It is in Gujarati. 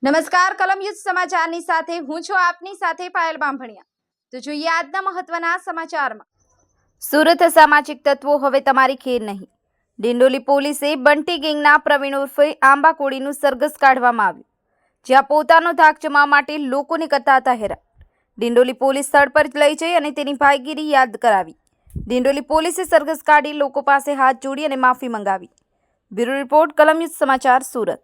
નમસ્કાર, કલમયુદ્ધ સમાચારની સાથે હું છું આપની સાથે પાયલ બામભણિયા। તો જોઈએ આજના મહત્વના સમાચારમાં। સુરત સામાજિક તત્વો હવે તમારી ખેર નહીં। ડિંડોલી પોલીસે બંટી ગેંગના પ્રવીણ ઉર્ફે આંબા કોળીનું સરઘસ કાઢવામાં આવ્યું, જ્યાં પોતાનો ધાક જમાવવા માટે લોકોને કરતા હતા હેરાન। ડિંડોલી પોલીસ સ્થળ પર લઈ જઈ અને તેની ભાઈગીરી યાદ કરાવી। ડિંડોલી પોલીસે સરઘસ કાઢી લોકો પાસે હાથ જોડી અને માફી મંગાવી। બ્યુરો રિપોર્ટ, કલમયુદ્ધ સમાચાર, સુરત।